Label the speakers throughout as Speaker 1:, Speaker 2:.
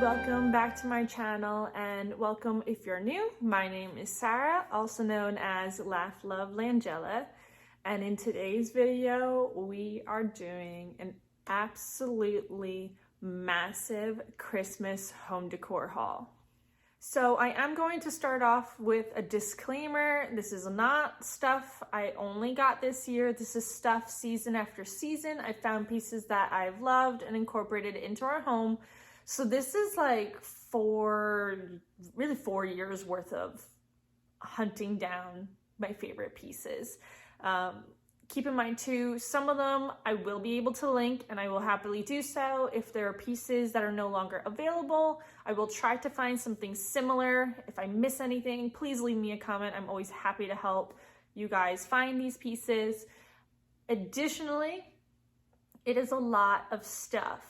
Speaker 1: Welcome back to my channel, and welcome if you're new. My name is Sarah, also known as LaughLoveLangella, and in today's video we are doing an absolutely massive Christmas home decor haul. So I am going to start off with a disclaimer. This is not stuff I only got this year. This is stuff season after season. I found pieces that I've loved and incorporated into our home. So this is like 4 years worth of hunting down my favorite pieces. Keep in mind too, some of them I will be able to link, and I will happily do so. If there are pieces that are no longer available, I will try to find something similar. If I miss anything, please leave me a comment. I'm always happy to help you guys find these pieces. Additionally, it is a lot of stuff,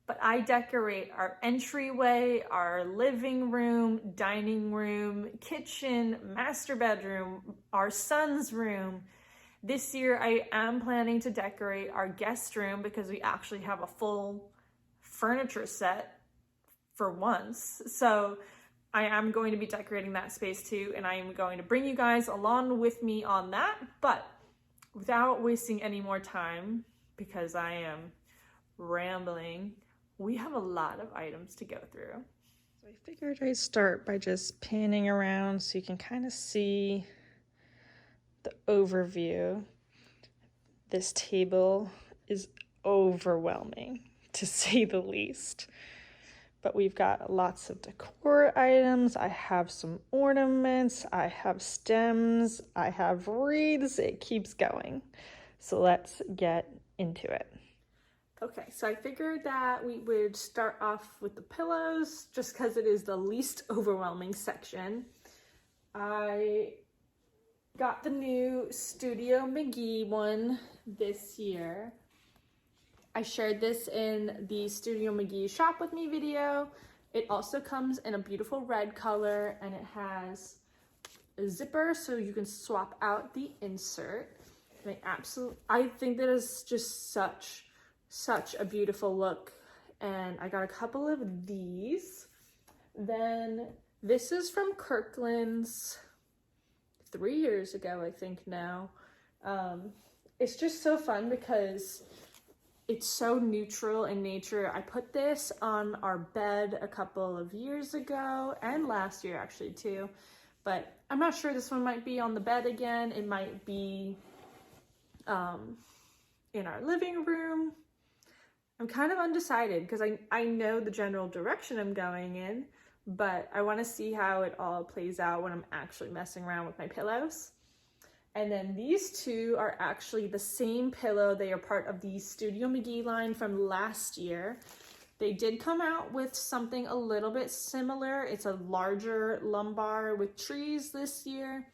Speaker 1: but I decorate our entryway, our living room, dining room, kitchen, master bedroom, our son's room. This year I am planning to decorate our guest room because we actually have a full furniture set for once. So I am going to be decorating that space too, and I am going to bring you guys along with me on that. But without wasting any more time, because I am rambling, we have a lot of items to go through.
Speaker 2: So I figured I'd start by just panning around so you can kind of see the overview. This table is overwhelming, to say the least. But we've got lots of decor items. I have some ornaments, I have stems, I have wreaths. It keeps going. So let's get into it.
Speaker 1: Okay, so I figured that we would start off with the pillows just because it is the least overwhelming section. I got the new Studio McGee one this year. I shared this in the Studio McGee Shop With Me video. It also comes in a beautiful red color, and it has a zipper so you can swap out the insert. And I think that is just such a beautiful look, and I got a couple of these. Then this is from Kirkland's 3 years ago, I think now. It's just so fun because it's so neutral in nature. I put this on our bed a couple of years ago, and last year actually too, but I'm not sure. This one might be on the bed again. It might be in our living room. I'm kind of undecided because I know the general direction I'm going in, but I want to see how it all plays out when I'm actually messing around with my pillows. And then these two are actually the same pillow. They are part of the Studio McGee line from last year. They did come out with something a little bit similar. It's a larger lumbar with trees this year.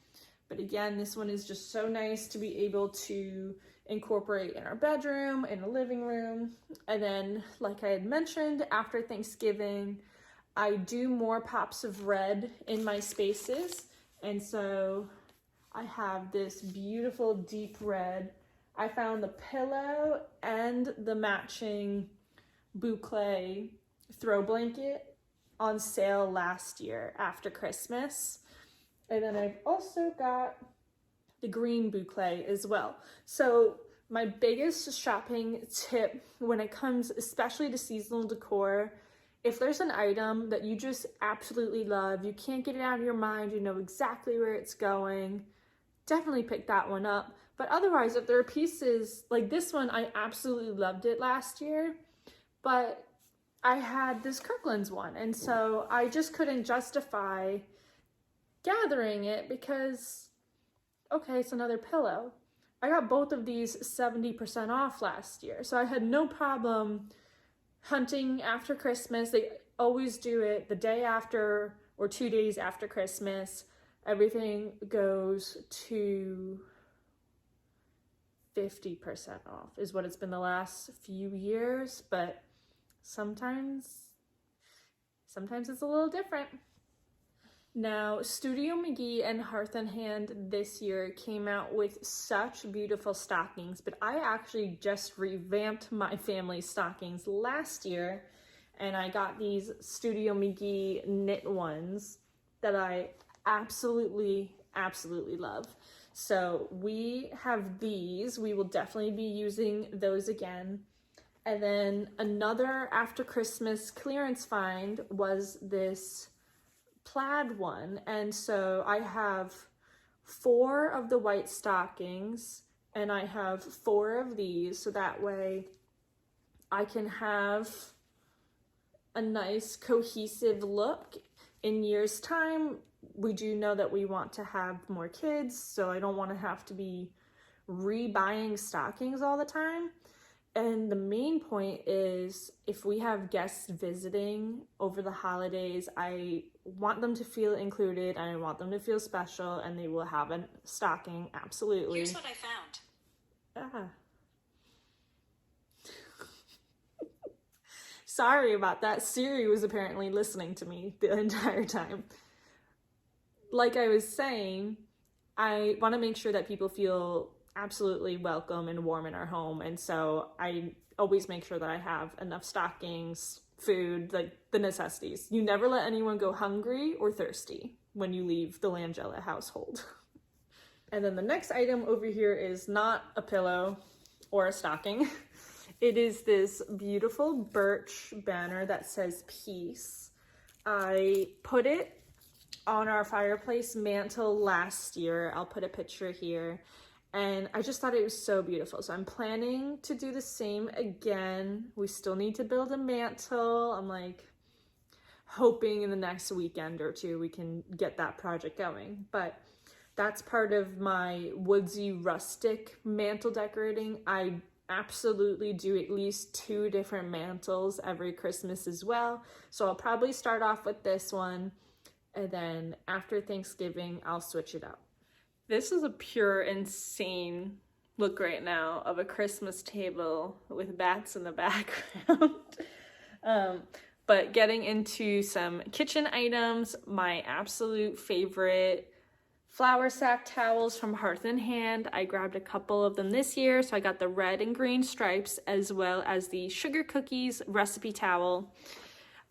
Speaker 1: But again, this one is just so nice to be able to incorporate in our bedroom, in a living room. And then, like I had mentioned, after Thanksgiving, I do more pops of red in my spaces. And so I have this beautiful deep red. I found the pillow and the matching boucle throw blanket on sale last year after Christmas. And then I've also got the green boucle as well. So my biggest shopping tip when it comes especially to seasonal decor, if there's an item that you just absolutely love, you can't get it out of your mind, you know exactly where it's going, definitely pick that one up. But otherwise, if there are pieces like this one, I absolutely loved it last year, but I had this Kirkland's one, and so I just couldn't justify gathering it because, okay, it's another pillow. I got both of these 70% off last year, so I had no problem hunting after Christmas. They always do it the day after or 2 days after Christmas. Everything goes to 50% off is what it's been the last few years, but sometimes it's a little different. Now, Studio McGee and Hearth and Hand this year came out with such beautiful stockings, but I actually just revamped my family stockings last year, and I got these Studio McGee knit ones that I absolutely love. So we have these. We will definitely be using those again. And then another after Christmas clearance find was this plaid one. And so I have 4 of the white stockings and I have 4 of these, so that way I can have a nice cohesive look. In years' time, we do know that we want to have more kids, so I don't want to have to be rebuying stockings all the time. And the main point is, if we have guests visiting over the holidays, I want them to feel included and I want them to feel special, and they will have a stocking, absolutely.
Speaker 3: Here's what I found.
Speaker 1: Sorry about that. Siri was apparently listening to me the entire time. Like I was saying, I want to make sure that people feel absolutely welcome and warm in our home, and so I always make sure that I have enough stockings, food, like the necessities. You never let anyone go hungry or thirsty when you leave the Langella household. And then the next item over here is not a pillow or a stocking. It is this beautiful birch banner that says peace. I put it on our fireplace mantle last year. I'll put a picture here. And I just thought it was so beautiful. So I'm planning to do the same again. We still need to build a mantle. I'm like hoping in the next weekend or two we can get that project going. But that's part of my woodsy rustic mantle decorating. I absolutely do at least 2 different mantles every Christmas as well. So I'll probably start off with this one, and then after Thanksgiving, I'll switch it up. This is a pure insane look right now of a Christmas table with bats in the background. But getting into some kitchen items, my absolute favorite flour sack towels from Hearth and Hand. I grabbed a couple of them this year, so I got the red and green stripes as well as the sugar cookies recipe towel.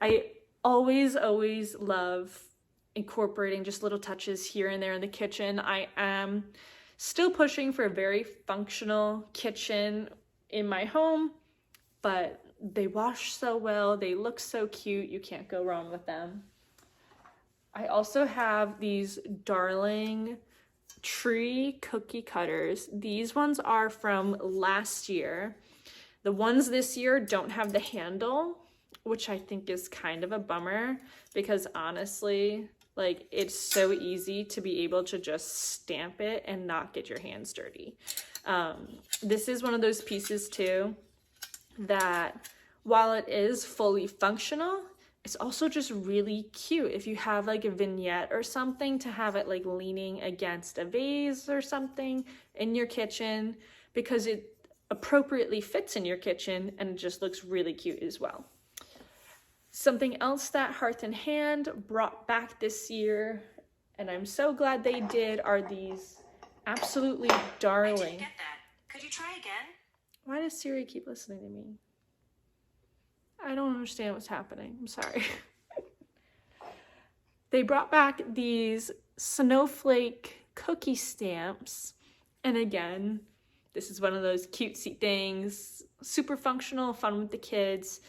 Speaker 1: I always love incorporating just little touches here and there in the kitchen. I am still pushing for a very functional kitchen in my home, but they wash so well, they look so cute, you can't go wrong with them. I also have these darling tree cookie cutters. These ones are from last year. The ones this year don't have the handle, which I think is kind of a bummer, because honestly, like, it's so easy to be able to just stamp it and not get your hands dirty. This is one of those pieces too that, while it is fully functional, it's also just really cute. If you have like a vignette or something, to have it like leaning against a vase or something in your kitchen, because it appropriately fits in your kitchen and it just looks really cute as well. Something else that Hearth and Hand brought back this year, and I'm so glad they did, are these absolutely darling.
Speaker 3: I didn't get that. Could you try again?
Speaker 1: Why does Siri keep listening to me? I don't understand what's happening. I'm sorry. They brought back these snowflake cookie stamps. And again, this is one of those cutesy things, super functional, fun with the kids,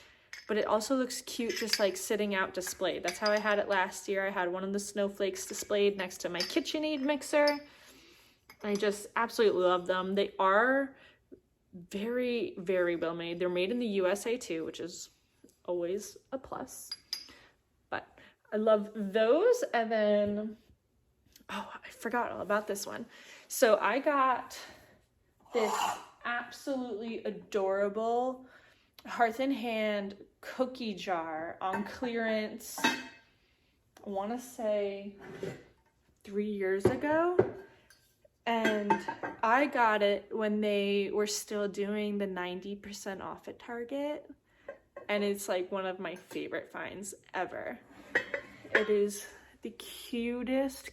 Speaker 1: but it also looks cute just like sitting out displayed. That's how I had it last year. I had one of the snowflakes displayed next to my KitchenAid mixer. I just absolutely love them. They are very well made. They're made in the USA too, which is always a plus. But I love those. And then, oh, I forgot all about this one. So I got this absolutely adorable Hearth and Hand cookie jar on clearance, I want to say 3 years ago. And I got it when they were still doing the 90% off at Target. And it's like one of my favorite finds ever. It is the cutest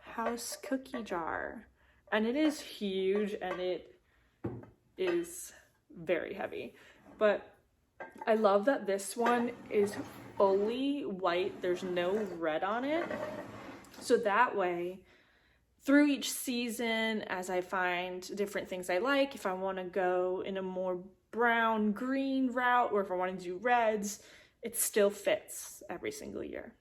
Speaker 1: house cookie jar. And it is huge and it is very heavy. But I love that this one is fully white. There's no red on it. So that way, through each season, as I find different things I like, if I want to go in a more brown green route, or if I want to do reds, it still fits every single year.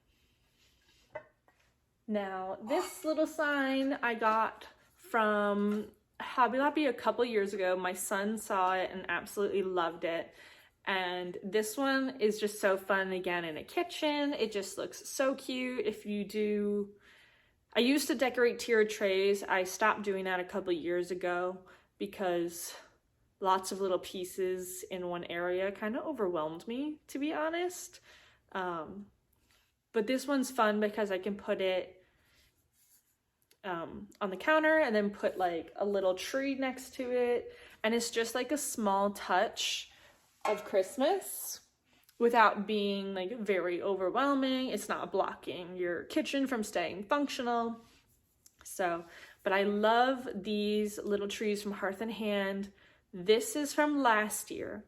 Speaker 1: Now, this little sign I got from Hobby Lobby a couple years ago. My son saw it and absolutely loved it. And this one is just so fun, again, in a kitchen. It just looks so cute. If you do, I used to decorate tiered trays. I stopped doing that a couple years ago because lots of little pieces in one area kind of overwhelmed me, to be honest. But this one's fun because I can put it on the counter and then put like a little tree next to it. And it's just like a small touch of Christmas without being like very overwhelming. It's not blocking your kitchen from staying functional. So, but I love these little trees from Hearth and Hand. This is from last year.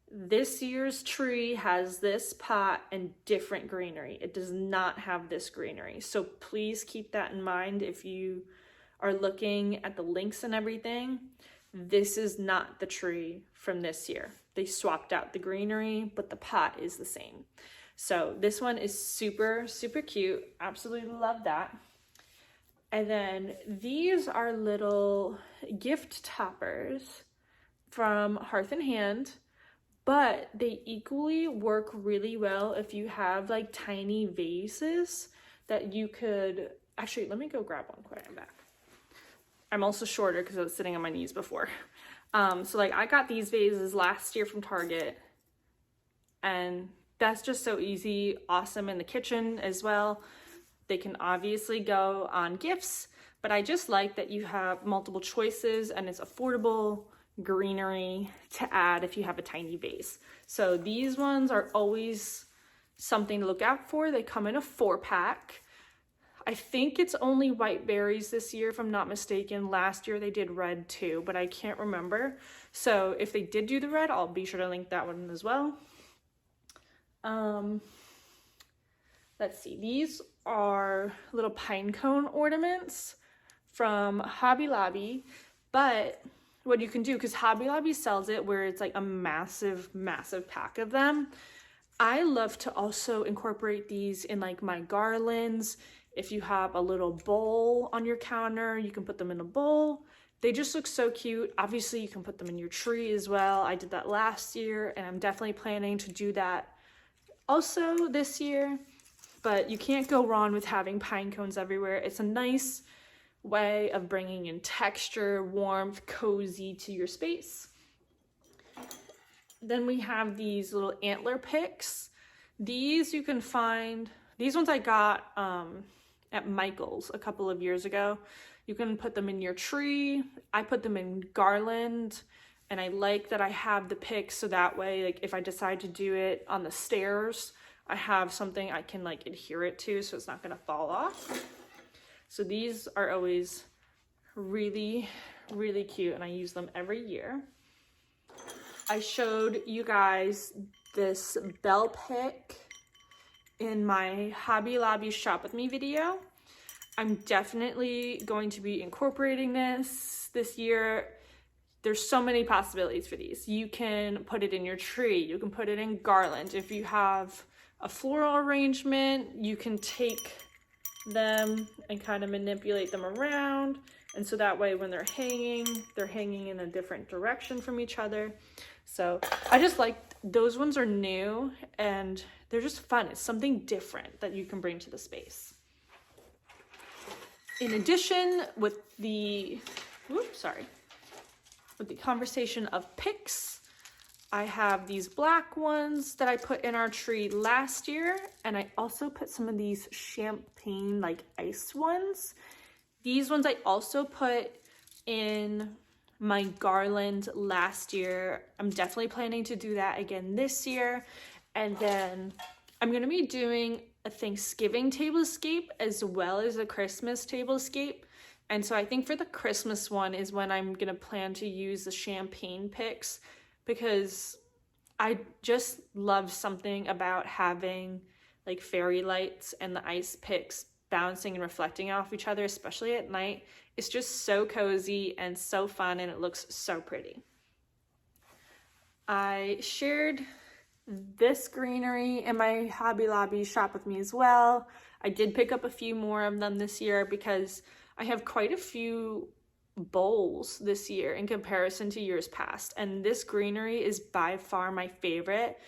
Speaker 1: This year's tree has this pot and different greenery. It does not have this greenery. So please keep that in mind if you are looking at the links and everything. This is not the tree from this year. They swapped out the greenery, but the pot is the same. So this one is super, super cute. Absolutely love that. And then these are little gift toppers from Hearth and Hand, but they equally work really well if you have like tiny vases that you could, actually, let me go grab one quick. I'm back. I'm also shorter because I was sitting on my knees before. So like I got these vases last year from Target, and that's just so easy, awesome in the kitchen as well. They can obviously go on gifts, but I just like that you have multiple choices and it's affordable greenery to add if you have a tiny vase. So these ones are always something to look out for. They come in a 4-pack. I think it's only white berries this year, if I'm not mistaken. Last year they did red too, but I can't remember. So if they did do the red, I'll be sure to link that one as well. Let's see, these are little pine cone ornaments from Hobby Lobby, but what you can do, because Hobby Lobby sells it where it's like a massive, massive pack of them. I love to also incorporate these in like my garlands. If you have a little bowl on your counter, you can put them in a bowl. They just look so cute. Obviously, you can put them in your tree as well. I did that last year, and I'm definitely planning to do that also this year. But you can't go wrong with having pine cones everywhere. It's a nice way of bringing in texture, warmth, cozy to your space. Then we have these little antler picks. These you can find, these ones I got at Michael's a couple of years ago. You can put them in your tree. I put them in Garland, and I like that I have the picks so that way, like if I decide to do it on the stairs, I have something I can like adhere it to so it's not gonna fall off. So these are always really, really cute, and I use them every year. I showed you guys this bell pick in my Hobby Lobby Shop With Me video. I'm definitely going to be incorporating this year. There's so many possibilities for these. You can put it in your tree. You can put it in garland. If you have a floral arrangement, you can take them and kind of manipulate them around. And so that way when they're hanging in a different direction from each other. So I just like, those ones are new and they're just fun. It's something different that you can bring to the space. In addition, with the conversation of picks, I have these black ones that I put in our tree last year, and I also put some of these champagne like ice ones. These ones I also put in my garland last year. I'm definitely planning to do that again this year. And then I'm going to be doing a Thanksgiving tablescape as well as a Christmas tablescape. And so I think for the Christmas one is when I'm going to plan to use the champagne picks, because I just love something about having like fairy lights and the ice picks bouncing and reflecting off each other, especially at night. It's just so cozy and so fun, and it looks so pretty. I shared this greenery in my Hobby Lobby shop with me as well. I did pick up a few more of them this year because I have quite a few bowls this year in comparison to years past, and this greenery is by far my favorite.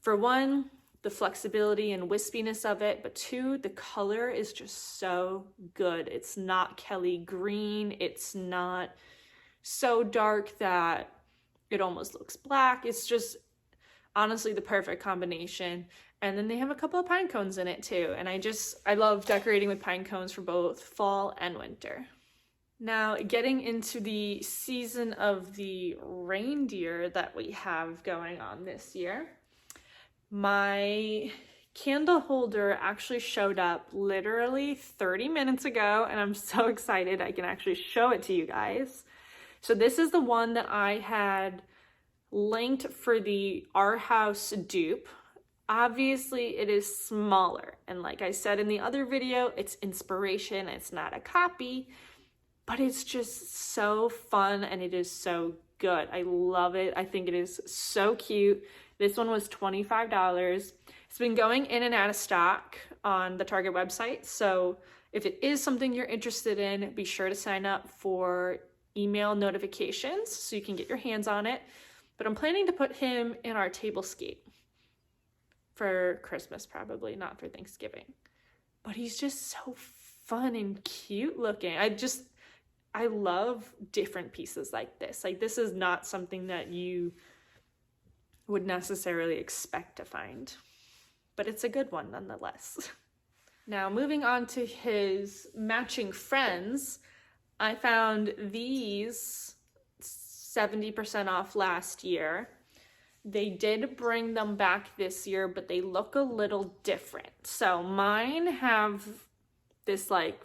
Speaker 1: For one, the flexibility and wispiness of it, but two, the color is just so good. It's not Kelly green, it's not so dark that it almost looks black. It's just honestly the perfect combination. And then they have a couple of pine cones in it too, and I love decorating with pine cones for both fall and winter. Now, getting into the season of the reindeer that we have going on this year, my candle holder actually showed up literally 30 minutes ago, and I'm so excited I can actually show it to you guys. So this is the one that I had linked for the Our House dupe. Obviously, it is smaller, and like I said in the other video, it's inspiration, it's not a copy, but it's just so fun and it is so good. I love it. I think it is so cute. This one was $25. It's been going in and out of stock on the Target website, so if it is something you're interested in, be sure to sign up for email notifications so you can get your hands on it. But I'm planning to put him in our tablescape for Christmas, probably, not for Thanksgiving. But he's just so fun and cute looking. I love different pieces like this. Like, this is not something that you would necessarily expect to find, but it's a good one nonetheless. Now, moving on to his matching friends, I found these 70% off last year. They did bring them back this year, but they look a little different. So mine have this like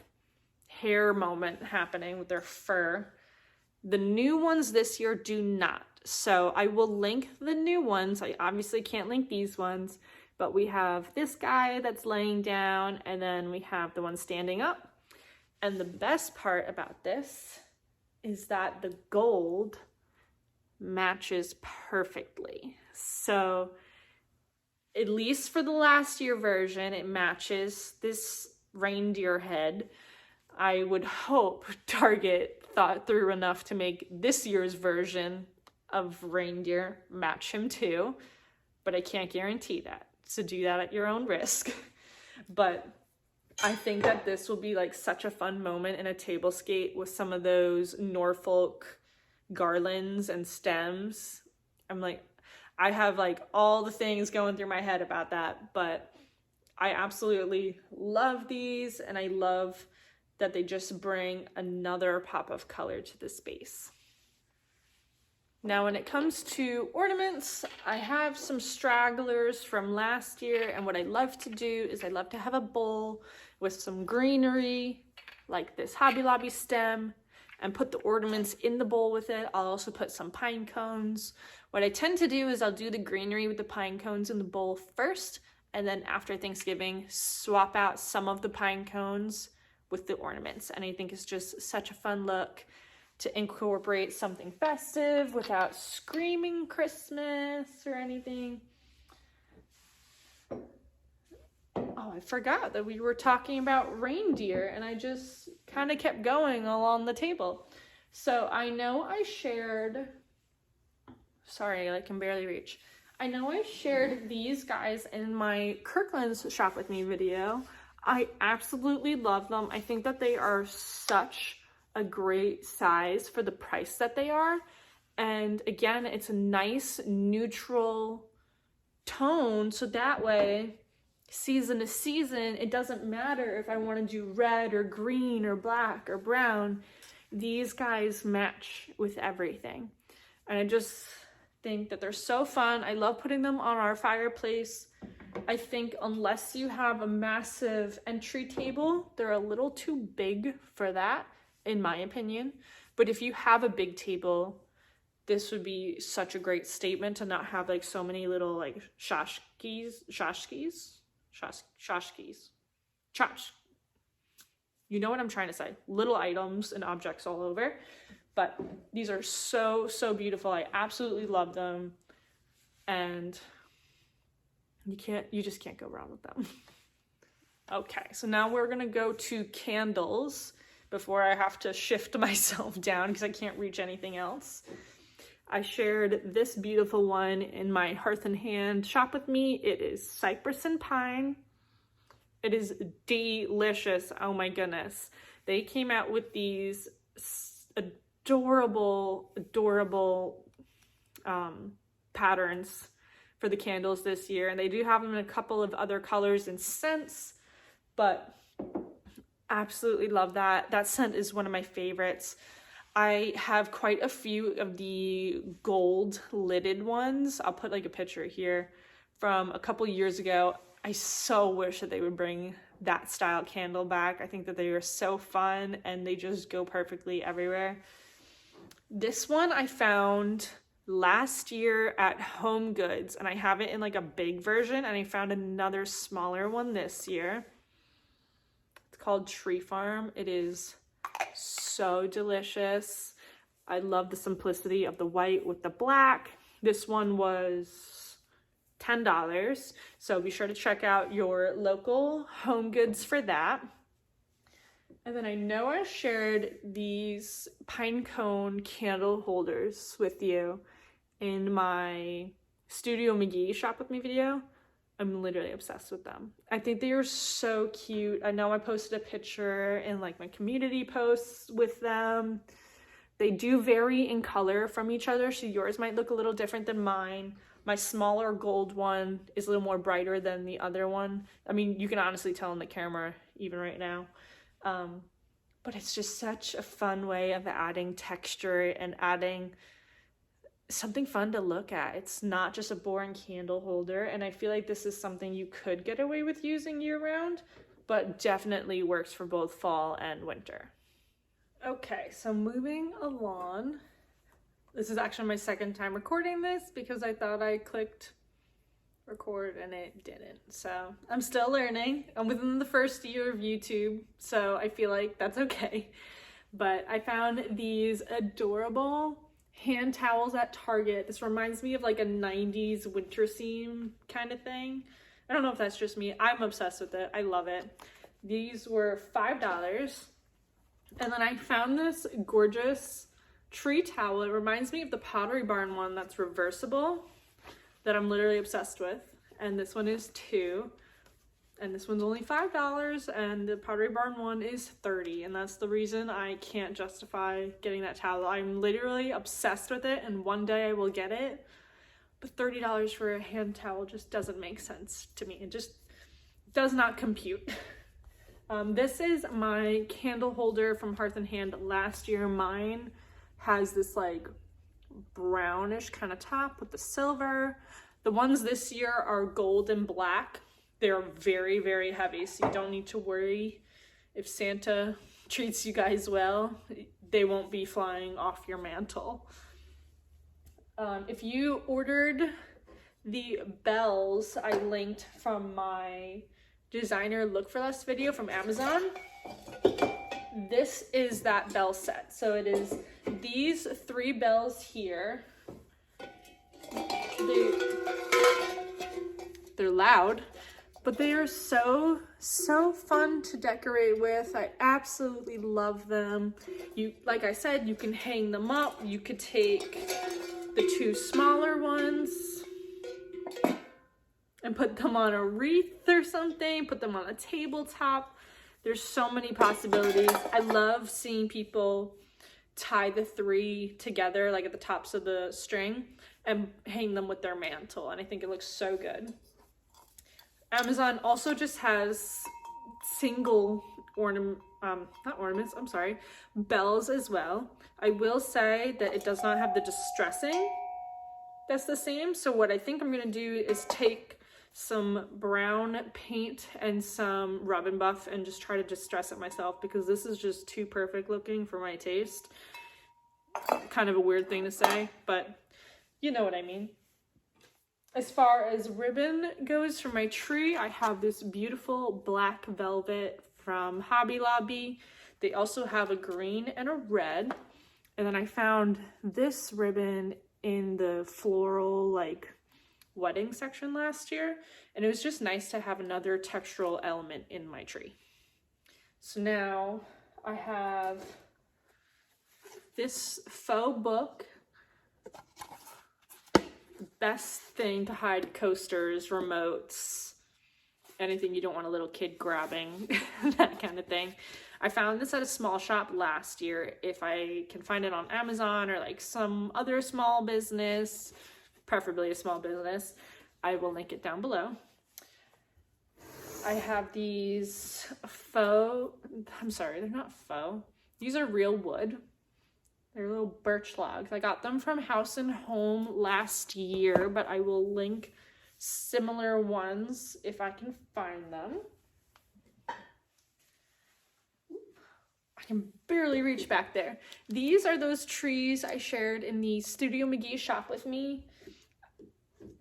Speaker 1: hair moment happening with their fur. The new ones this year do not. So I will link the new ones. I obviously can't link these ones, but we have this guy that's laying down, and then we have the one standing up. And the best part about this is that the gold matches perfectly. So at least for the last year version, it matches this reindeer head. I would hope Target thought through enough to make this year's version of reindeer match him too, but I can't guarantee that. So do that at your own risk. But I think that this will be like such a fun moment in a tablescape with some of those Norfolk garlands and stems. I have like all the things going through my head about that, but I absolutely love these, and I love that they just bring another pop of color to the space. Now, when it comes to ornaments, I have some stragglers from last year, and what I love to do is I love to have a bowl with some greenery, like this Hobby Lobby stem, and put the ornaments in the bowl with it. I'll also put some pine cones. What I tend to do is I'll do the greenery with the pine cones in the bowl first, and then after Thanksgiving, swap out some of the pine cones with the ornaments. And I think it's just such a fun look to incorporate something festive without screaming Christmas or anything. Oh, I forgot that we were talking about reindeer, and I just kind of kept going along the table. So I know I shared, sorry, I can barely reach. I know I shared these guys in my Kirkland's Shop With Me video. I absolutely love them. I think that they are such a great size for the price that they are. And again, it's a nice neutral tone, so that way, season to season, it doesn't matter if I want to do red or green or black or brown. These guys match with everything. And I just think that they're so fun. I love putting them on our fireplace. I think unless you have a massive entry table, they're a little too big for that, in my opinion. But if you have a big table, this would be such a great statement to not have like so many little like tchotchkes. You know what I'm trying to say. Little items and objects all over. But these are so, so beautiful. I absolutely love them. And you just can't go wrong with them. Okay, so now we're gonna go to candles before I have to shift myself down because I can't reach anything else. I shared this beautiful one in my Hearth and Hand shop with me. It is Cypress and Pine. It is delicious. Oh my goodness. They came out with these adorable patterns for the candles this year. And they do have them in a couple of other colors and scents, but absolutely love that. That scent is one of my favorites. I have quite a few of the gold lidded ones. I'll put like a picture here from a couple years ago. I so wish that they would bring that style candle back. I think that they are so fun and they just go perfectly everywhere. This one I found last year at Home Goods, and I have it in like a big version, and I found another smaller one this year. It's called Tree Farm. It is so delicious. I love the simplicity of the white with the black. This one was $10, so be sure to check out your local Home Goods for that. And then I know I shared these pine cone candle holders with you in my Studio McGee shop with me video. I'm literally obsessed with them. I think they are so cute. I know I posted a picture in like my community posts with them. They do vary in color from each other, so yours might look a little different than mine. My smaller gold one is a little more brighter than the other one. I mean, you can honestly tell in the camera even right now. But it's just such a fun way of adding texture and adding something fun to look at. It's not just a boring candle holder, and I feel like this is something you could get away with using year-round, but definitely works for both fall and winter. Okay, so moving along. This is actually my second time recording this because I thought I clicked record and it didn't. So I'm still learning. I'm within the first year of YouTube, so I feel like that's okay. But I found these adorable hand towels at Target. This reminds me of like a 90s winter theme kind of thing. I don't know if that's just me. I'm obsessed with it. I love it. These were $5. And then I found this gorgeous tree towel. It reminds me of the Pottery Barn one that's reversible that I'm literally obsessed with. And this one is $2. And this one's only $5, and the Pottery Barn one is $30, and that's the reason I can't justify getting that towel. I'm literally obsessed with it, and one day I will get it, but $30 for a hand towel just doesn't make sense to me. It just does not compute. This is my candle holder from Hearth and Hand last year. Mine has this like brownish kind of top with the silver. The ones this year are gold and black. They're very, very heavy, so you don't need to worry if Santa treats you guys well. They won't be flying off your mantle. If you ordered the bells I linked from my designer Look for Less video from Amazon, this is that bell set. So it is these 3 bells here. They're loud, but they are so fun to decorate with. I absolutely love them. Like I said, you can hang them up. You could take the 2 smaller ones and put them on a wreath or something, put them on a tabletop. There's so many possibilities. I love seeing people tie the 3 together, like at the tops of the string, and hang them with their mantle, and I think it looks so good. Amazon also just has single bells as well. I will say that it does not have the distressing that's the same. So what I think I'm gonna do is take some brown paint and some Rub and Buff and just try to distress it myself, because this is just too perfect looking for my taste. Kind of a weird thing to say, but you know what I mean. As far as ribbon goes for my tree, I have this beautiful black velvet from Hobby Lobby. They also have a green and a red. And then I found this ribbon in the floral like wedding section last year. And it was just nice to have another textural element in my tree. So now I have this faux book. Best thing to hide coasters, remotes, anything you don't want a little kid grabbing, that kind of thing. I found this at a small shop last year. If I can find it on Amazon or like some other small business, preferably a small business, I will link it down below. I have these faux, I'm sorry, they're not faux. These are real wood. They're little birch logs. I got them from House and Home last year, but I will link similar ones if I can find them. I can barely reach back there. These are those trees I shared in the Studio McGee shop with me.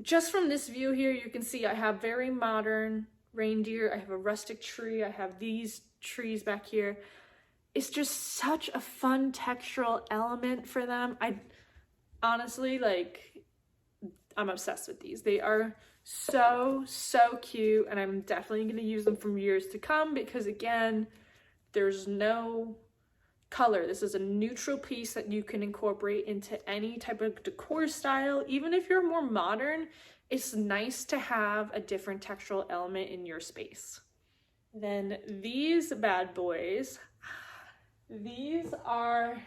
Speaker 1: Just from this view here, you can see I have very modern reindeer. I have a rustic tree. I have these trees back here. It's just such a fun textural element for them. I honestly, like, I'm obsessed with these. They are so cute, and I'm definitely going to use them for years to come because, again, there's no color. This is a neutral piece that you can incorporate into any type of decor style. Even if you're more modern, it's nice to have a different textural element in your space. Then these bad boys, these are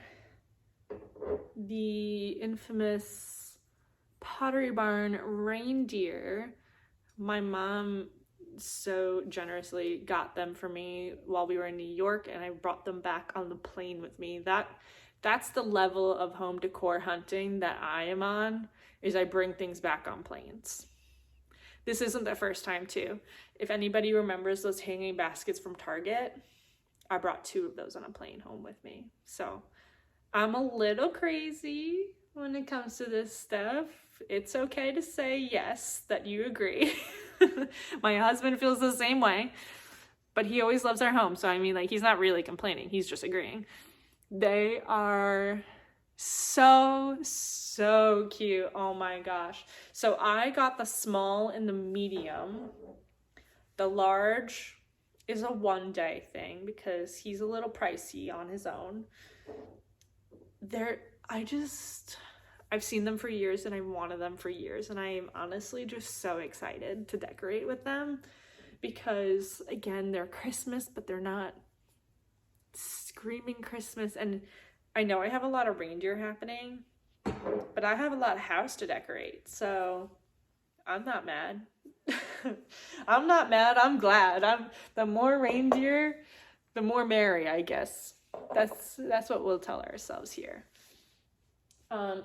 Speaker 1: the infamous Pottery Barn reindeer. My mom so generously got them for me while we were in New York, and I brought them back on the plane with me. That's the level of home decor hunting that I am on, is I bring things back on planes. This isn't the first time too. If anybody remembers those hanging baskets from Target, I brought 2 of those on a plane home with me. So I'm a little crazy when it comes to this stuff. It's okay to say yes, that you agree. My husband feels the same way, but he always loves our home. So I mean, like, he's not really complaining. He's just agreeing. They are so cute. Oh my gosh. So I got the small and the medium. The large is a one-day thing because he's a little pricey on his own. I've seen them for years and I've wanted them for years, and I am honestly just so excited to decorate with them because, again, they're Christmas, but they're not screaming Christmas. And I know I have a lot of reindeer happening, but I have a lot of house to decorate, so I'm not mad. I'm not mad. I'm glad. The more reindeer, the more merry, I guess. That's what we'll tell ourselves here.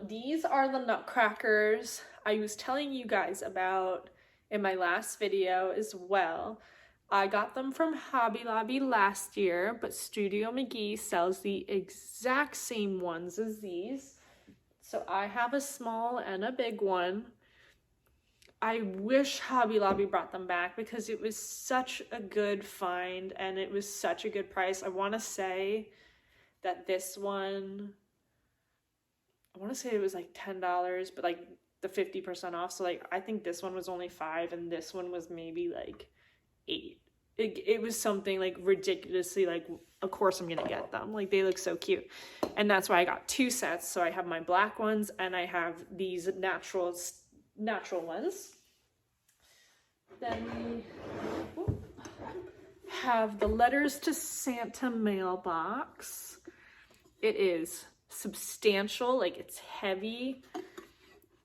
Speaker 1: These are the nutcrackers I was telling you guys about in my last video as well. I got them from Hobby Lobby last year, but Studio McGee sells the exact same ones as these. So I have a small and a big one. I wish Hobby Lobby brought them back because it was such a good find and it was such a good price. I want to say that this one, I want to say it was like $10, but like the 50% off. So like, I think this one was only $5 and this one was maybe like $8. It was something like ridiculously, like, of course I'm gonna get them. Like, they look so cute. And that's why I got 2 sets. So I have my black ones and I have these natural ones. Then we have the Letters to Santa mailbox. It is substantial, like, it's heavy.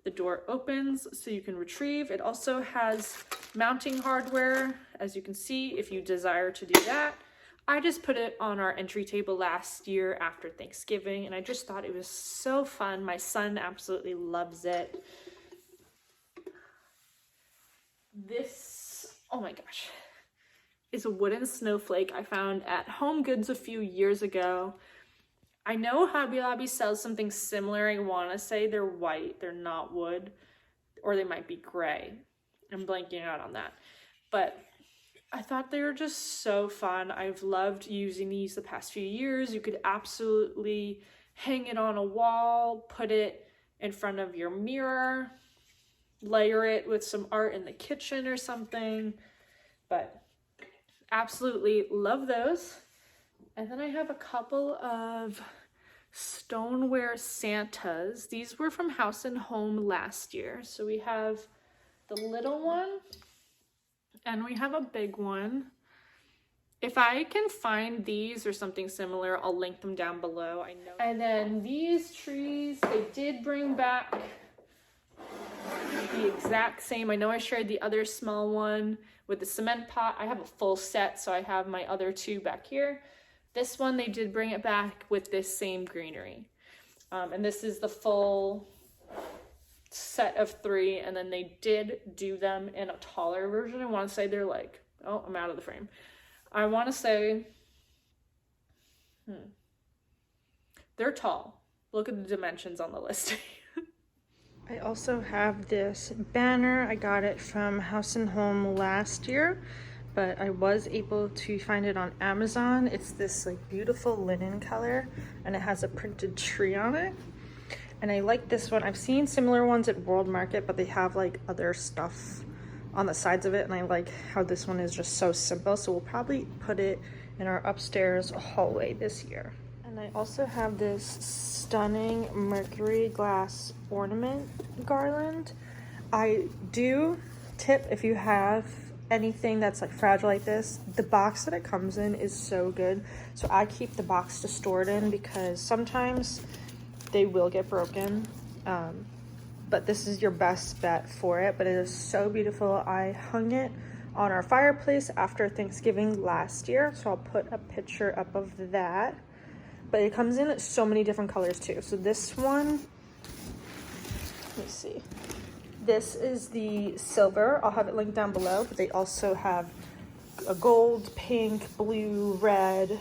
Speaker 1: The door opens so you can retrieve. It also has mounting hardware, as you can see, if you desire to do that. I just put it on our entry table last year after Thanksgiving, and I just thought it was so fun. My son absolutely loves it. This, oh my gosh, is a wooden snowflake I found at Home Goods a few years ago. I know Hobby Lobby sells something similar. I want to say they're white. They're not wood. Or they might be gray. I'm blanking out on that. But I thought they were just so fun. I've loved using these the past few years. You could absolutely hang it on a wall, put it in front of your mirror, layer it with some art in the kitchen or something. But absolutely love those. And then I have a couple of stoneware Santas. These were from House and Home last year. So we have the little one and we have a big one. If I can find these or something similar, I'll link them down below. I know. And then these trees, they did bring back the exact same. I know I shared the other small one with the cement pot. I have a full set, so I have my other two back here. This one, they did bring it back with this same greenery. And this is the full set of 3, and then they did do them in a taller version. I want to say they're like, oh, I'm out of the frame. I want to say, they're tall. Look at the dimensions on the listing.
Speaker 2: I also have this banner. I got it from House and Home last year, but I was able to find it on Amazon. It's this like beautiful linen color and it has a printed tree on it. And I like this one. I've seen similar ones at World Market, but they have like other stuff on the sides of it. And I like how this one is just so simple. So we'll probably put it in our upstairs hallway this year. And I also have this stunning mercury glass ornament garland. I do tip, if you have anything that's like fragile like this, the box that it comes in is so good. So I keep the box to store it in because sometimes they will get broken. But this is your best bet for it. But it is so beautiful. I hung it on our fireplace after Thanksgiving last year. So I'll put a picture up of that. But it comes in so many different colors too. So this one, let me see. This is the silver. I'll have it linked down below, but they also have a gold, pink, blue, red,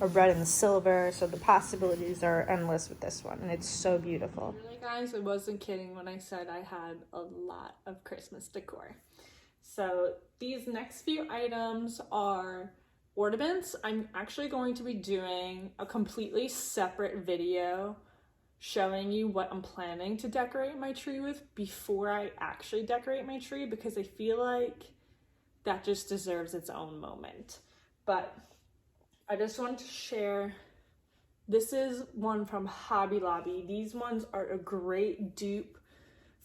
Speaker 2: a red and silver. So the possibilities are endless with this one, and it's so beautiful.
Speaker 1: Really, guys, I wasn't kidding when I said I had a lot of Christmas decor. So these next few items are ornaments. I'm actually going to be doing a completely separate video showing you what I'm planning to decorate my tree with before I actually decorate my tree, because I feel like that just deserves its own moment. But I just wanted to share, this is one from Hobby Lobby. These ones are a great dupe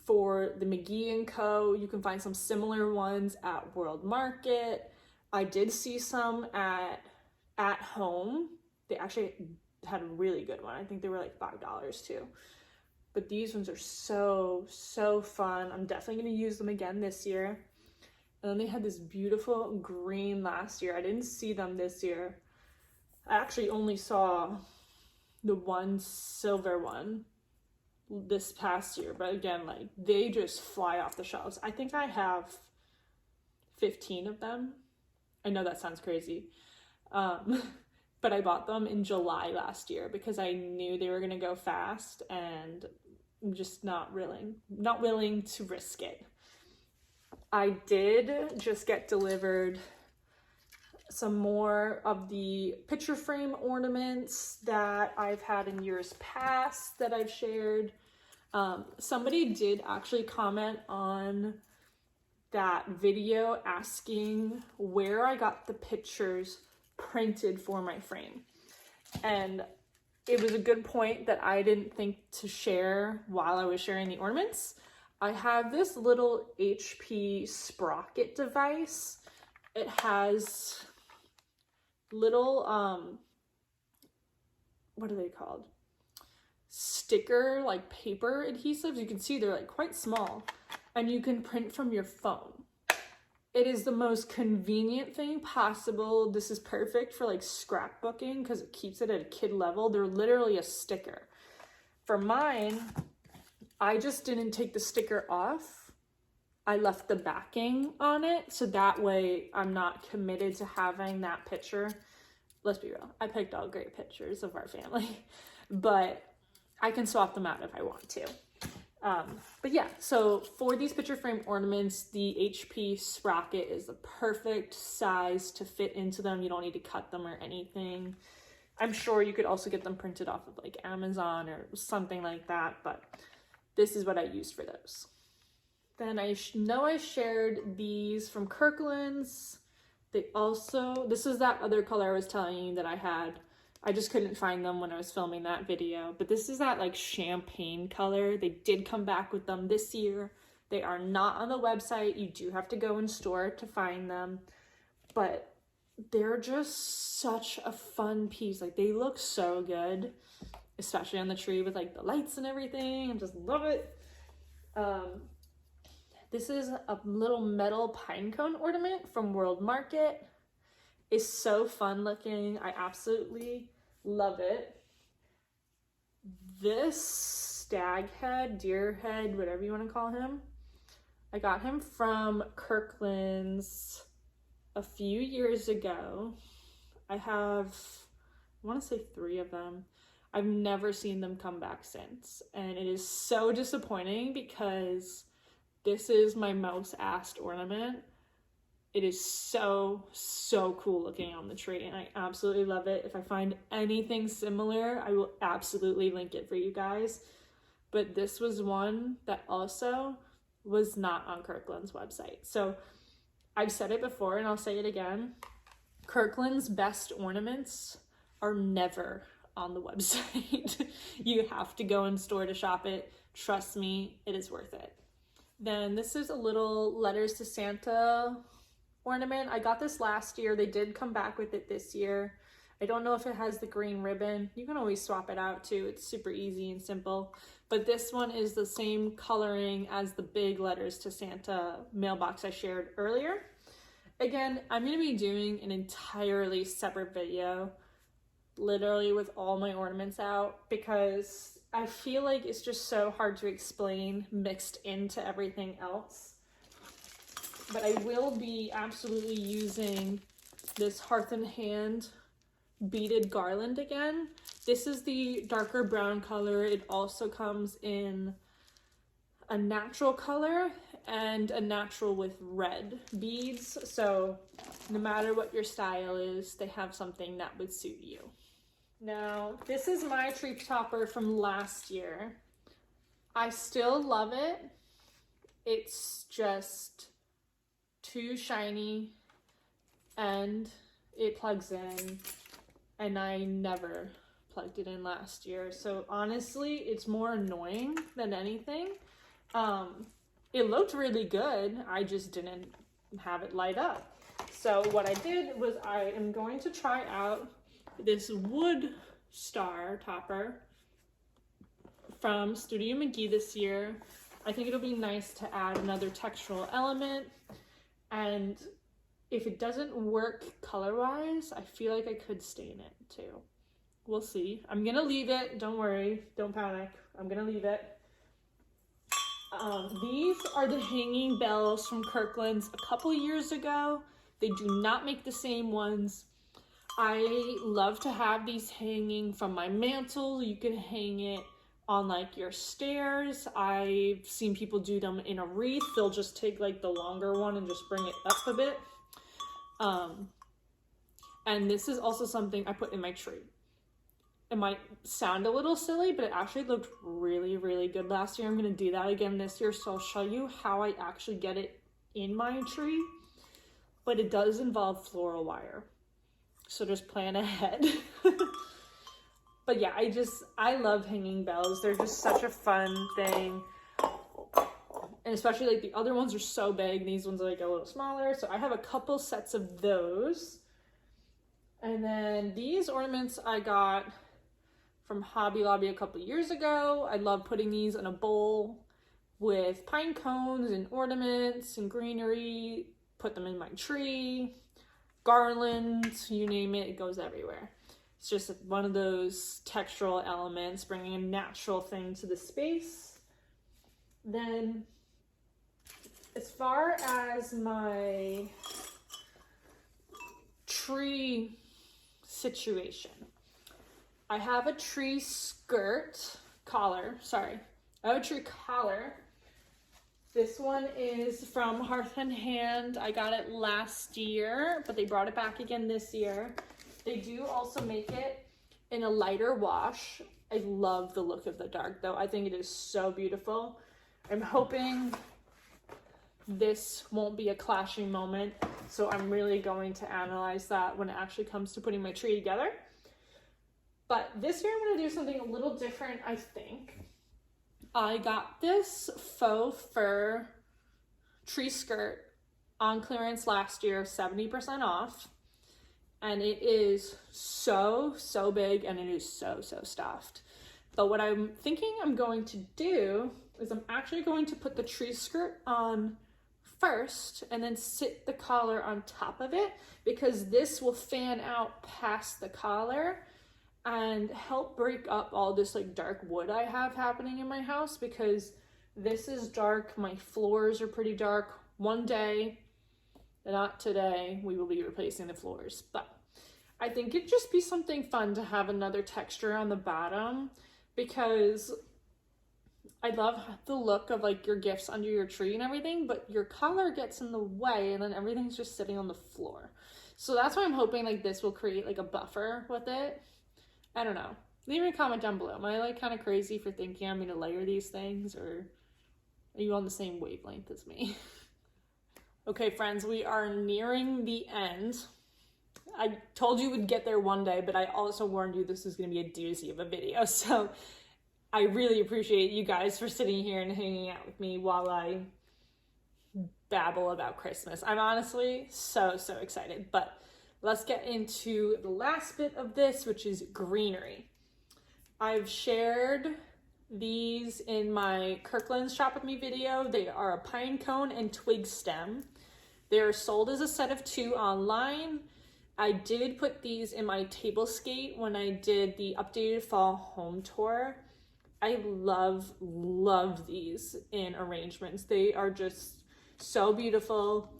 Speaker 1: for the McGee & Co. You can find some similar ones at World Market. I did see some at home. They actually had a really good one. I think they were like $5 too. But these ones are so fun. I'm definitely going to use them again this year. And then they had this beautiful green last year. I didn't see them this year. I actually only saw the one silver one this past year. But again, like, they just fly off the shelves. I think I have 15 of them. I know that sounds crazy. But I bought them in July last year because I knew they were going to go fast, and I'm just not willing to risk it. I did just get delivered some more of the picture frame ornaments that I've had in years past that I've shared. Somebody did actually comment on that video asking where I got the pictures printed for my frame, and it was a good point that I didn't think to share while I was sharing the ornaments. I have this little HP sprocket device. It has little what are they called, sticker like paper adhesives. You can see they're like quite small, and you can print from your phone. It is the most convenient thing possible. This is perfect for like scrapbooking because it keeps it at a kid level. They're literally a sticker. For mine, I just didn't take the sticker off. I left the backing on it, so that way I'm not committed to having that picture let's be real, I picked all great pictures of our family, but I can swap them out if I want to. But yeah, so for these picture frame ornaments, the HP sprocket is the perfect size to fit into them. You don't need to cut them or anything. I'm sure you could also get them printed off of like Amazon or something like that, but this is what I used for those. Then I know I shared these from Kirkland's. They also, this is that other color I was telling you that I had. I just couldn't find them when I was filming that video. But this is that like champagne color. They did come back with them this year. They are not on the website. You do have to go in store to find them. But they're just such a fun piece. Like they look so good, especially on the tree with like the lights and everything. I just love it. This is a little metal pine cone ornament from World Market. It's so fun looking. I absolutely love it. This stag head, deer head, whatever you want to call him, I got him from Kirkland's a few years ago. I want to say 3 of them. I've never seen them come back since. And it is so disappointing because this is my most asked ornament. It is so, so cool looking on the tree, and I absolutely love it. If I find anything similar, I will absolutely link it for you guys. But this was one that also was not on Kirkland's website. So I've said it before and I'll say it again. Kirkland's best ornaments are never on the website. You have to go in store to shop it. Trust me, it is worth it. Then this is a little Letters to Santa ornament. I got this last year. They did come back with it this year. I don't know if it has the green ribbon. You can always swap it out too. It's super easy and simple. But this one is the same coloring as the big Letters to Santa mailbox I shared earlier. Again, I'm going to be doing an entirely separate video, literally with all my ornaments out, because I feel like it's just so hard to explain mixed into everything else. But I will be absolutely using this Hearth and Hand beaded garland again. This is the darker brown color. It also comes in a natural color and a natural with red beads. So no matter what your style is, they have something that would suit you. Now, this is my tree topper from last year. I still love it. It's just too shiny and it plugs in, and I never plugged it in last year. So honestly, it's more annoying than anything. It looked really good. I just didn't have it light up. So what I did was I am going to try out this wood star topper from Studio McGee this year. I think it'll be nice to add another textural element, and if it doesn't work color-wise, I feel like I could stain it too. We'll see. I'm gonna leave it. Don't worry. Don't panic. I'm gonna leave it. These are the hanging bells from Kirkland's a couple years ago. They do not make the same ones. I love to have these hanging from my mantle. You can hang it on like your stairs. I've seen people do them in a wreath. They'll just take like the longer one and just bring it up a bit. And this is also something I put in my tree. It might sound a little silly, but it actually looked really, really good last year. I'm going to do that again this year, so I'll show you how I actually get it in my tree. But it does involve floral wire, so just plan ahead. But yeah, I love hanging bells. They're just such a fun thing. And especially like the other ones are so big. These ones are like a little smaller. So I have a couple sets of those. And then these ornaments I got from Hobby Lobby a couple years ago. I love putting these in a bowl with pine cones and ornaments and greenery. Put them in my tree. Garlands, you name it, it goes everywhere. It's just one of those textural elements, bringing a natural thing to the space. Then, as far as my tree situation. I have a tree collar. I have a tree collar. This one is from Hearth and Hand. I got it last year, but they brought it back again this year. They do also make it in a lighter wash. I love the look of the dark though. I think it is so beautiful. I'm hoping this won't be a clashing moment, so I'm really going to analyze that when it actually comes to putting my tree together. But this year I'm going to do something a little different, I think. I got this faux fur tree skirt on clearance last year, 70% off. And it is so big and it is so stuffed. But what I'm thinking I'm going to do is I'm actually going to put the tree skirt on first and then sit the collar on top of it, because this will fan out past the collar and help break up all this like dark wood I have happening in my house, because this is dark. My floors are pretty dark. One day, not today, we will be replacing the floors, but I think it'd just be something fun to have another texture on the bottom, because I love the look of like your gifts under your tree and everything, but your color gets in the way and then everything's just sitting on the floor. So that's why I'm hoping like this will create like a buffer with it. I don't know. Leave me a comment down below. Am I like kind of crazy for thinking I'm going to layer these things, or are you on the same wavelength as me? Okay, friends, we are nearing the end. I told you we'd get there one day, but I also warned you this is going to be a doozy of a video. So I really appreciate you guys for sitting here and hanging out with me while I babble about Christmas. I'm honestly so excited, but let's get into the last bit of this, which is greenery. I've shared these in my Kirkland's Shop With Me video. They are a pine cone and twig stem. They're sold as a set of 2 online. I did put these in my table skate when I did the updated fall home tour. I love these in arrangements. They are just so beautiful.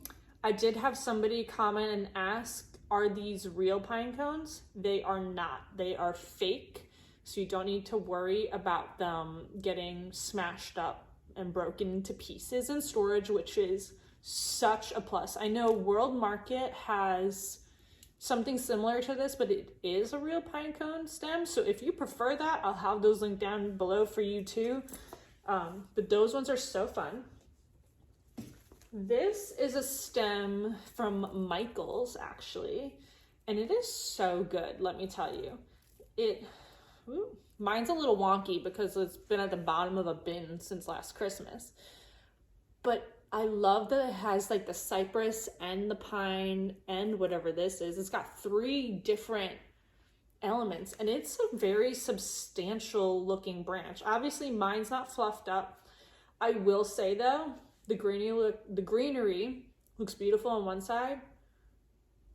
Speaker 1: I did have somebody comment and ask, are these real pine cones? They are not. They are fake, so you don't need to worry about them getting smashed up and broken into pieces in storage, which is such a plus. I know World Market has something similar to this, but it is a real pine cone stem, so if you prefer that, I'll have those linked down below for you too. But those ones are so fun. This is a stem from Michael's, actually, and it is so good, let me tell you. Mine's a little wonky because it's been at the bottom of a bin since last Christmas, but I love that it has like the cypress and the pine and whatever this is. It's got 3 different elements, and it's a very substantial looking branch. Obviously mine's not fluffed up. I will say though, the greenery looks beautiful on one side,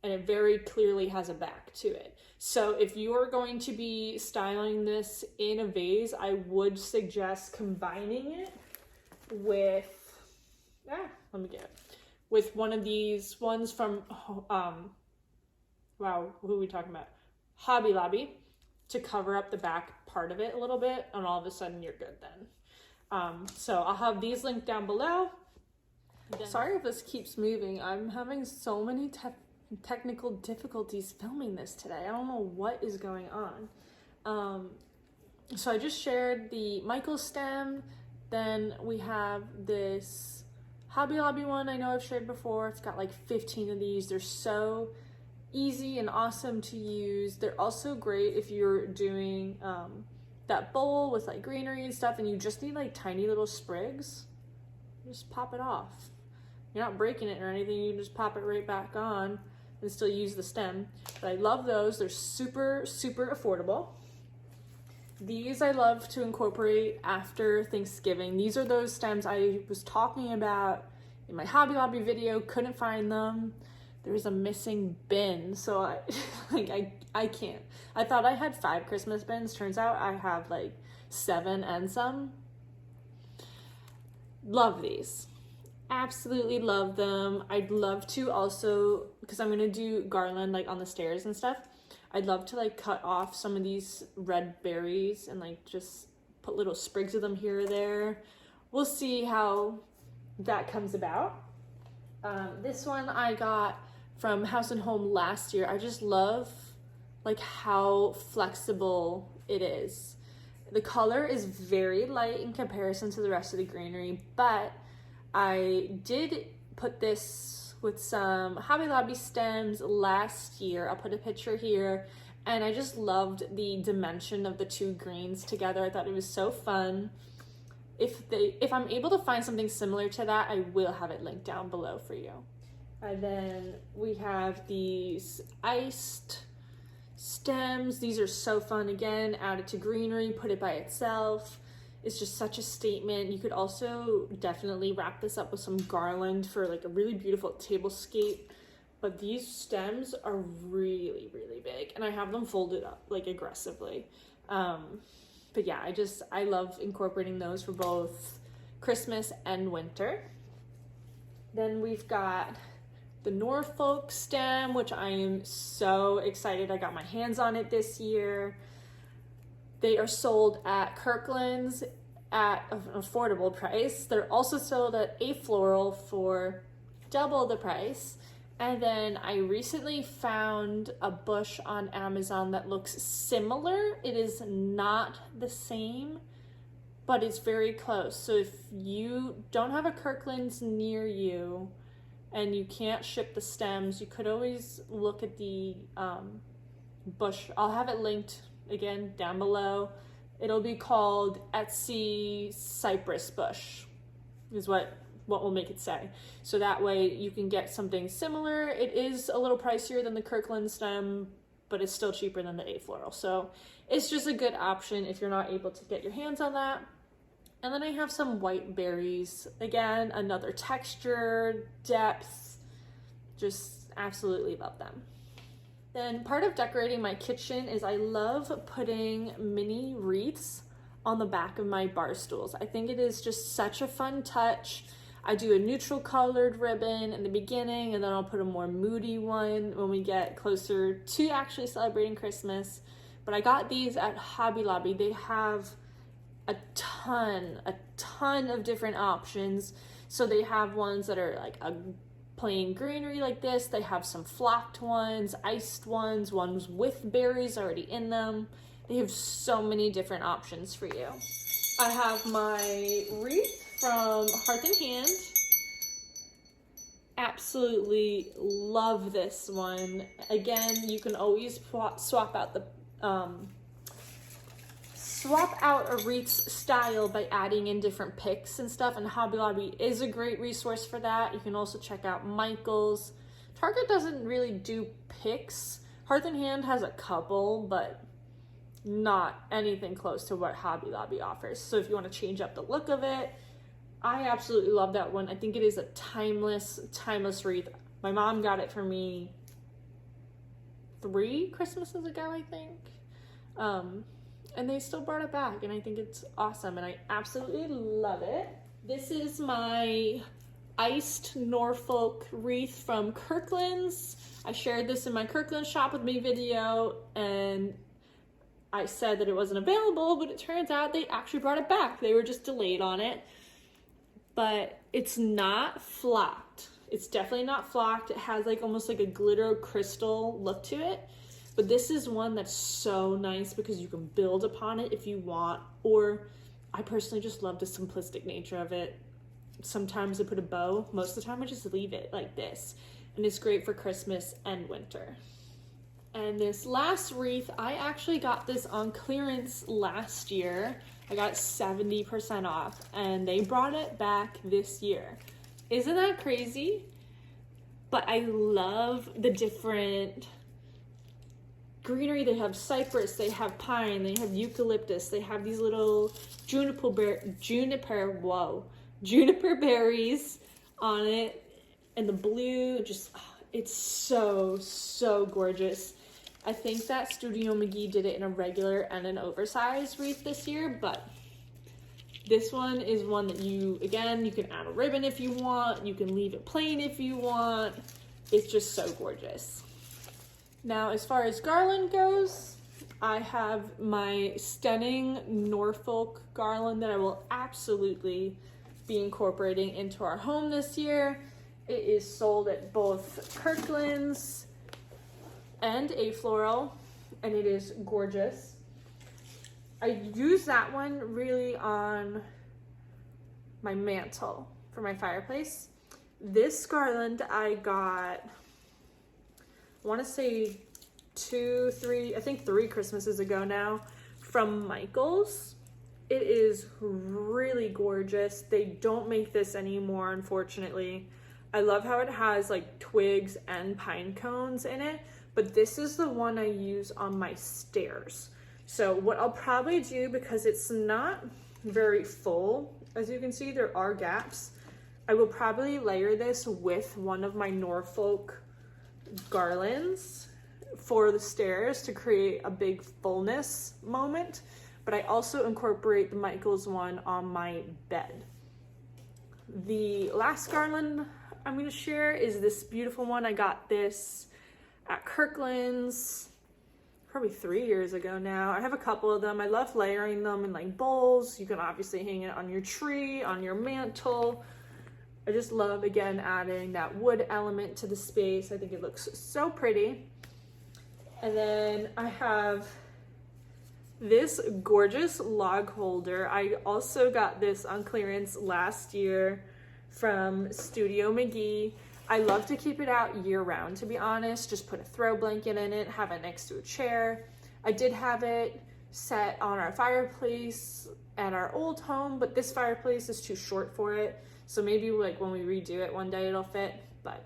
Speaker 1: and it very clearly has a back to it. So if you are going to be styling this in a vase, I would suggest combining it with, with one of these ones from, wow, who are we talking about? Hobby Lobby, to cover up the back part of it a little bit, and all of a sudden you're good then. So I'll have these linked down below. Sorry if this keeps moving. I'm having so many technical difficulties filming this today. I don't know what is going on. So I just shared the Michael stem. Then we have this Hobby Lobby one I know I've shared before. It's got like 15 of these. They're so easy and awesome to use. They're also great if you're doing that bowl with like greenery and stuff and you just need like tiny little sprigs. Just pop it off. You're not breaking it or anything. You just pop it right back on and still use the stem. But I love those. They're super affordable. These I love to incorporate after Thanksgiving. These are those stems I was talking about in my Hobby Lobby video. Couldn't find them. There's a missing bin, so I can't. I thought I had 5 Christmas bins. Turns out I have like 7 and some. Love these. Absolutely love them. I'd love to also, because I'm gonna do garland like on the stairs and stuff, I'd love to like cut off some of these red berries and like just put little sprigs of them here or there. We'll see how that comes about. This one I got from House and Home last year. I just love like how flexible it is. The color is very light in comparison to the rest of the greenery, but I did put this with some Hobby Lobby stems last year. I'll put a picture here, and I just loved the dimension of the two greens together. I thought it was so fun. If I'm able to find something similar to that, I will have it linked down below for you. And then we have these iced stems. These are so fun. Again, add it to greenery, put it by itself. It's just such a statement. You could also definitely wrap this up with some garland for like a really beautiful tablescape. But these stems are really, really big, and I have them folded up like aggressively. But yeah, I love incorporating those for both Christmas and winter. Then we've got the Norfolk stem, which I am so excited. I got my hands on it this year. They are sold at Kirkland's at an affordable price. They're also sold at A Floral for double the price. And then I recently found a bush on Amazon that looks similar. It is not the same, but it's very close. So if you don't have a Kirkland's near you and you can't ship the stems, you could always look at the bush. I'll have it linked again down below. It'll be called Etsy Cypress Bush, is what will make it say. So that way you can get something similar. It is a little pricier than the Kirkland stem, but it's still cheaper than the A Floral. So it's just a good option if you're not able to get your hands on that. And then I have some white berries. Again, another texture, depth, just absolutely love them. Then part of decorating my kitchen is I love putting mini wreaths on the back of my bar stools. I think it is just such a fun touch. I do a neutral colored ribbon in the beginning, and then I'll put a more moody one when we get closer to actually celebrating Christmas. But I got these at Hobby Lobby. They have a ton of different options. So they have ones that are like a plain greenery like this. They have some flocked ones, iced ones with berries already in them. They have so many different options for you. I have my wreath from Hearth and Hand. Absolutely love this one. Again, you can always swap out a wreath style by adding in different picks and stuff, and Hobby Lobby is a great resource for that. You can also check out Michael's. Target doesn't really do picks. Hearth and Hand has a couple, but not anything close to what Hobby Lobby offers. So if you want to change up the look of it, I absolutely love that one. I think it is a timeless wreath. My mom got it for me 3 Christmases ago, I think. And they still brought it back, and I think it's awesome, and I absolutely love it. This is my iced Norfolk wreath from Kirkland's. I shared this in my Kirkland's Shop With Me video, and I said that it wasn't available, but it turns out they actually brought it back. They were just delayed on it. But it's not flocked. It's definitely not flocked. It has like almost like a glitter crystal look to it. But this is one that's so nice because you can build upon it if you want. Or I personally just love the simplistic nature of it. Sometimes I put a bow. Most of the time I just leave it like this. And it's great for Christmas and winter. And this last wreath, I actually got this on clearance last year. I got 70% off, and they brought it back this year. Isn't that crazy? But I love the different greenery. They have cypress, they have pine, they have eucalyptus, they have these little juniper berries on it, and the blue, just, it's so gorgeous. I think that Studio McGee did it in a regular and an oversized wreath this year, but this one is one that you can add a ribbon if you want, you can leave it plain if you want. It's just so gorgeous. Now, as far as garland goes, I have my stunning Norfolk garland that I will absolutely be incorporating into our home this year. It is sold at both Kirkland's and A Floral, and it is gorgeous. I use that one really on my mantle for my fireplace. This garland I got, I want to say 3 Christmases ago now, from Michael's. It is really gorgeous. They don't make this anymore, unfortunately. I love how it has like twigs and pine cones in it, but this is the one I use on my stairs. So what I'll probably do, because it's not very full, as you can see, there are gaps, I will probably layer this with one of my Norfolk garlands for the stairs to create a big fullness moment, but I also incorporate the Michael's one on my bed. The last garland I'm going to share is this beautiful one. I got this at Kirkland's probably 3 years ago now. I have a couple of them. I love layering them in like bowls. You can obviously hang it on your tree, on your mantle. I just love, again, adding that wood element to the space. I think it looks so pretty. And then I have this gorgeous log holder. I also got this on clearance last year from Studio McGee. I love to keep it out year round, to be honest. Just put a throw blanket in it, have it next to a chair. I did have it set on our fireplace at our old home, but this fireplace is too short for it. So maybe like when we redo it one day it'll fit, but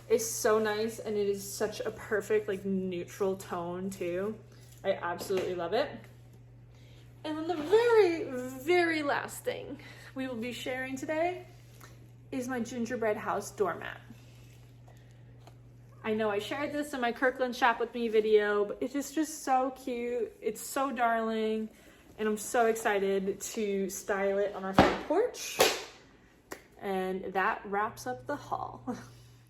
Speaker 1: it's so nice, and it is such a perfect like neutral tone too. I absolutely love it. And then the very, very last thing we will be sharing today is my gingerbread house doormat. I know I shared this in my Kirkland Shop With Me video, but it is just so cute. It's so darling, and I'm so excited to style it on our front porch. And that wraps up the haul.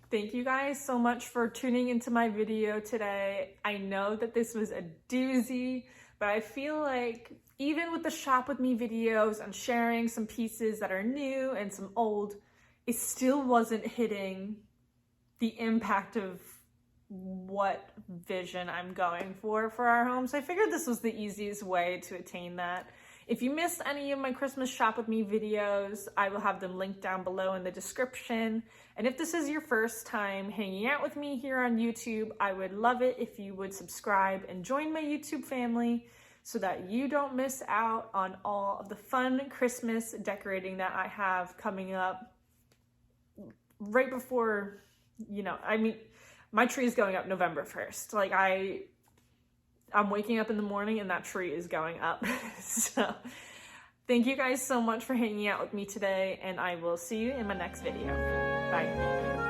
Speaker 1: Thank you guys so much for tuning into my video today. I know that this was a doozy, but I feel like even with the Shop With Me videos and sharing some pieces that are new and some old, it still wasn't hitting the impact of what vision I'm going for our home. So I figured this was the easiest way to attain that. If you missed any of my Christmas Shop With Me videos, I will have them linked down below in the description. And if this is your first time hanging out with me here on YouTube, I would love it if you would subscribe and join my YouTube family so that you don't miss out on all of the fun Christmas decorating that I have coming up right before, you know, I mean, my tree is going up November 1st. Like I'm waking up in the morning and that tree is going up. So thank you guys so much for hanging out with me today, and I will see you in my next video. Bye.